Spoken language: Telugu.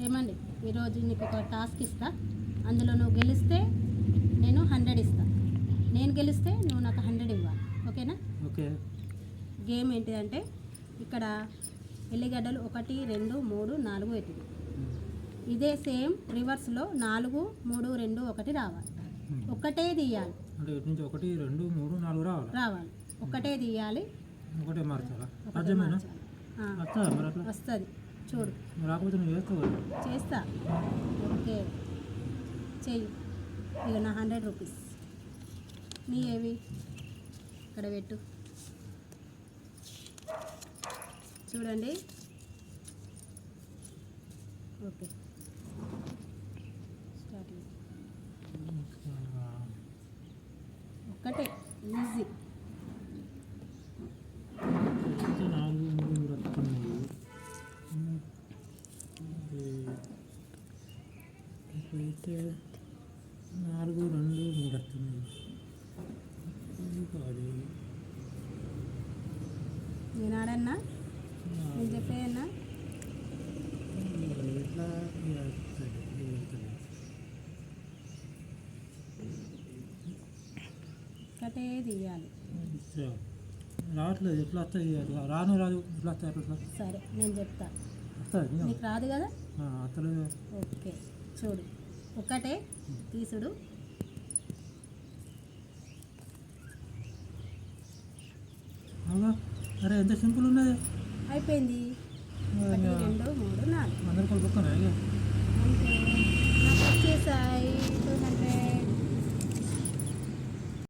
ఏమండి ఈరోజు నీకు ఒక టాస్క్ ఇస్తా. అందులో నువ్వు గెలిస్తే నేను 100 ఇస్తా, నేను గెలిస్తే నువ్వు నాకు 100 ఇవ్వాలి. ఓకేనా? ఓకే. గేమ్ ఏంటిదంటే ఇక్కడ ఎల్లిగడ్డలు 1 2 3 4 పెట్టింది. ఇదే సేమ్ రివర్స్లో 4 3 2 1 రావాలి. ఒకటే తీయాలి. అంటే ఇటు నుంచి 1 2 3 4 రావాలి. ఒకటే తీయాలి, ఒకటే మార్చాలా? ఒకటే మార్చాలి. వస్తుందా మరి అట్లా? వస్తుంది, చూడు. రాకపోతే నువ్వు చేస్తావు కదా? చేస్తా. ఓకే, చెయ్యి. ఇక నా 100 రూపీస్ నీ ఏవి ఇక్కడ పెట్టు. చూడండి. Okay, start. ఒక్కటే ఈజీ. 4 3 వస్తున్నాయి. అయితే 4 2 3 వస్తున్నాయి. నేను ఆడన్నా, నేను చెప్పేయన్నా. ఎట్లా ఒకటే తీయాలి. రావట్లేదు. ఎట్లా వస్తాయి? రాను రాదు. ఎట్లా వస్తాయి? అట్లా సరే నేను చెప్తా. వస్తుంది. నీకు రాదు కదా? వస్తలేదు. ఓకే, చూడు. ఒకటే తీసుడు. అవునా? అరే ఎంత సింపుల్ ఉన్నది. అయిపోయింది. 1 2 3 4 అందరికీ బుక్కనా? అంతే. నాకు వచ్చేసాయి 200.